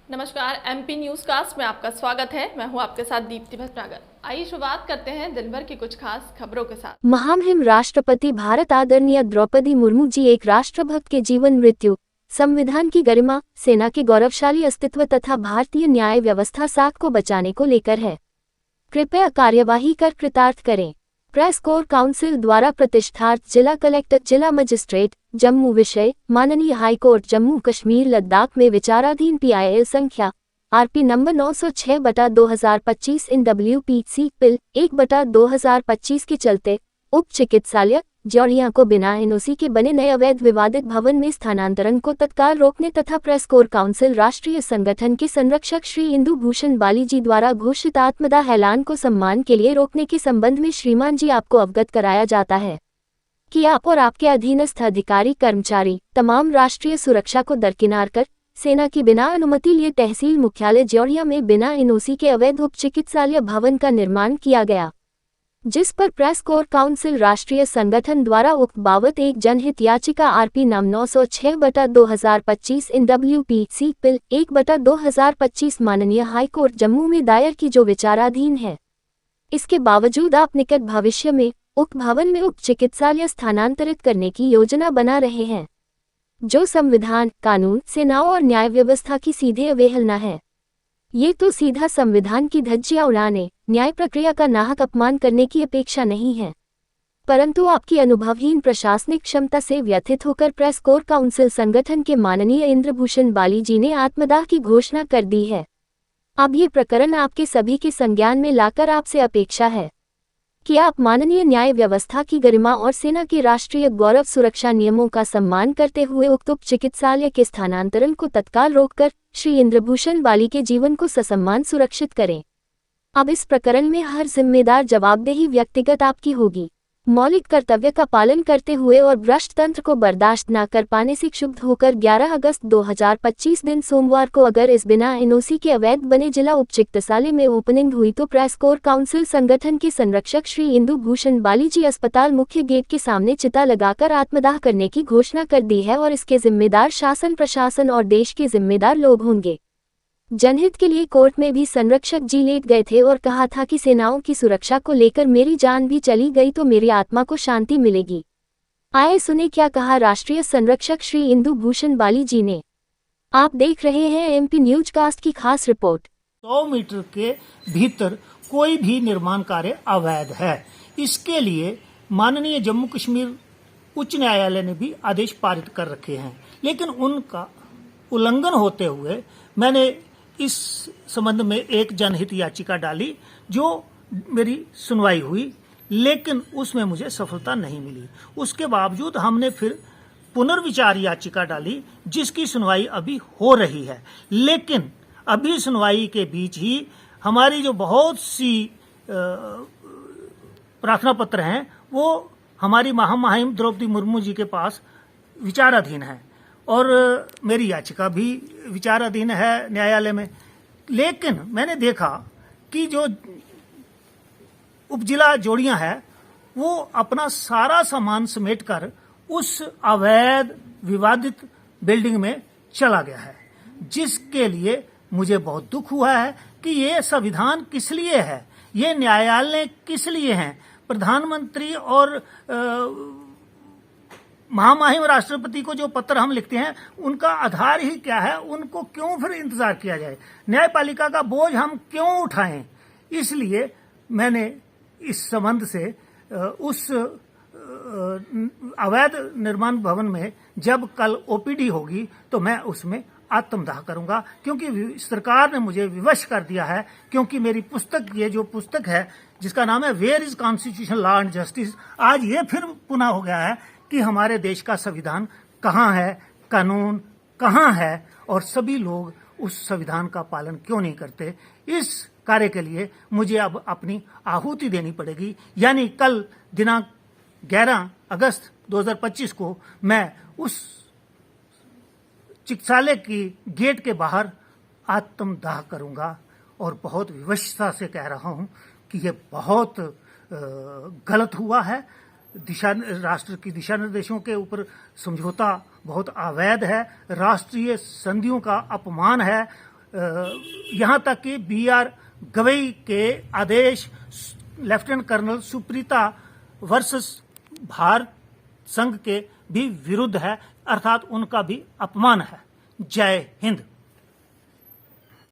नमस्कार, MP news cast में आपका स्वागत है। मैं हूं आपके साथ दीप्ति भटनागर। आइए शुरुआत करते हैं दिन भर की कुछ खास खबरों के साथ। महामहिम राष्ट्रपति भारत आदरणीय द्रौपदी मुर्मू जी एक राष्ट्रभक्त के जीवन मृत्यु, संविधान की गरिमा, सेना के गौरवशाली अस्तित्व तथा भारतीय न्याय व्यवस्था साख को बचाने को लेकर है। कृपया कार्यवाही कर कृतार्थ करें। प्रेस कोर काउंसिल द्वारा प्रतिष्ठार्थ जिला कलेक्टर जिला मजिस्ट्रेट जम्मू विषय माननीय हाईकोर्ट जम्मू कश्मीर लद्दाख में विचाराधीन PIL संख्या RP नंबर 906/2025 इन WPC पिल 1/2025 के चलते उप चिकित्सालय जौड़िया को बिना NOC के बने नए अवैध विवादित भवन में स्थानांतरण को तत्काल रोकने तथा प्रेस कोर काउंसिल राष्ट्रीय संगठन के संरक्षक श्री इंदु भूषण बाली जी द्वारा घोषित आत्मदाह ऐलान को सम्मान के लिए रोकने के संबंध में श्रीमान जी आपको अवगत कराया जाता है कि आप और आपके अधीनस्थ अधिकारी कर्मचारी तमाम राष्ट्रीय सुरक्षा को दरकिनार कर सेना की बिना अनुमति लिए तहसील मुख्यालय जौड़िया में बिना NOC के अवैध उप चिकित्सालय भवन का निर्माण किया गया, जिस पर प्रेस कोर काउंसिल राष्ट्रीय संगठन द्वारा उक्त बाबत एक जनहित याचिका RP नंबर 906/2025 इन WPC पिल 1/2025 माननीय हाईकोर्ट जम्मू में दायर की, जो विचाराधीन है। इसके बावजूद आप निकट भविष्य में उक्त भवन में उप चिकित्सालय स्थानांतरित करने की योजना बना रहे हैं, जो संविधान, कानून, सेना और न्याय व्यवस्था की सीधे अवहेलना है। ये तो सीधा संविधान की धज्जियां उड़ाने, न्याय प्रक्रिया का नाहक अपमान करने की अपेक्षा नहीं है, परंतु आपकी अनुभवहीन प्रशासनिक क्षमता से व्यथित होकर प्रेस कोर काउंसिल संगठन के माननीय इंद्रभूषण बाली जी ने आत्मदाह की घोषणा कर दी है। अब ये प्रकरण आपके सभी के संज्ञान में लाकर आपसे अपेक्षा है कि आप माननीय न्याय व्यवस्था की गरिमा और सेना के राष्ट्रीय गौरव सुरक्षा नियमों का सम्मान करते हुए उक्त उप चिकित्सालय के स्थानांतरण को तत्काल रोककर श्री इंद्रभूषण बाली के जीवन को ससम्मान सुरक्षित करें। अब इस प्रकरण में हर जिम्मेदार जवाबदेही व्यक्तिगत आपकी होगी। मौलिक कर्तव्य का पालन करते हुए और भ्रष्ट तंत्र को बर्दाश्त न कर पाने से क्षुब्ध होकर 11 अगस्त 2025 दिन सोमवार को अगर इस बिना NOC के अवैध बने जिला उप चिकित्सालय में ओपनिंग हुई तो प्रेस कोर काउंसिल संगठन के संरक्षक श्री इंदु भूषण बाली जी अस्पताल मुख्य गेट के सामने चिता लगाकर आत्मदाह करने की घोषणा कर दी है और इसके जिम्मेदार शासन प्रशासन और देश के जिम्मेदार लोग होंगे। जनहित के लिए कोर्ट में भी संरक्षक जी लेट गए थे और कहा था कि सेनाओं की सुरक्षा को लेकर मेरी जान भी चली गई तो मेरी आत्मा को शांति मिलेगी। आए सुने क्या कहा राष्ट्रीय संरक्षक श्री इंदु भूषण बाली जी ने। आप देख रहे हैं MP न्यूज कास्ट की खास रिपोर्ट। 100 मीटर के भीतर कोई भी निर्माण कार्य अवैध है। इसके लिए माननीय जम्मू कश्मीर उच्च न्यायालय ने भी आदेश पारित कर रखे हैं, लेकिन उनका उल्लंघन होते हुए मैंने इस संबंध में एक जनहित याचिका डाली, जो मेरी सुनवाई हुई, लेकिन उसमें मुझे सफलता नहीं मिली। उसके बावजूद हमने फिर पुनर्विचार याचिका डाली, जिसकी सुनवाई अभी हो रही है। लेकिन अभी सुनवाई के बीच ही हमारी जो बहुत सी प्रार्थना पत्र हैं वो हमारी महामहिम द्रौपदी मुर्मू जी के पास विचाराधीन है और मेरी याचिका भी विचाराधीन है न्यायालय में। लेकिन मैंने देखा कि जो उपजिला जोड़िया है वो अपना सारा सामान समेटकर उस अवैध विवादित बिल्डिंग में चला गया है, जिसके लिए मुझे बहुत दुख हुआ है कि ये संविधान किस लिए है, ये न्यायालय किस लिए हैं। प्रधानमंत्री और महामहिम राष्ट्रपति को जो पत्र हम लिखते हैं उनका आधार ही क्या है, उनको क्यों फिर इंतजार किया जाए, न्यायपालिका का बोझ हम क्यों उठाएं। इसलिए मैंने इस संबंध से उस अवैध निर्माण भवन में जब कल OPD होगी तो मैं उसमें आत्मदाह करूंगा, क्योंकि सरकार ने मुझे विवश कर दिया है। क्योंकि मेरी पुस्तक, ये जो पुस्तक है जिसका नाम है where is constitution law and justice, आज ये फिर पुनः हो गया है कि हमारे देश का संविधान कहाँ है, कानून कहाँ है और सभी लोग उस संविधान का पालन क्यों नहीं करते। इस कार्य के लिए मुझे अब अपनी आहुति देनी पड़ेगी, यानी कल दिनांक 11 अगस्त 2025 को मैं उस चिकित्सालय की गेट के बाहर आत्मदाह करूंगा। और बहुत विवशता से कह रहा हूं कि ये बहुत गलत हुआ है। राष्ट्र की दिशा निर्देशों के ऊपर समझौता बहुत अवैध है, राष्ट्रीय संधियों का अपमान है, यहाँ तक कि BR गवई के आदेश लेफ्टिनेंट कर्नल सुप्रीता वर्सेस भारत संघ के भी विरुद्ध है, अर्थात उनका भी अपमान है। जय हिंद।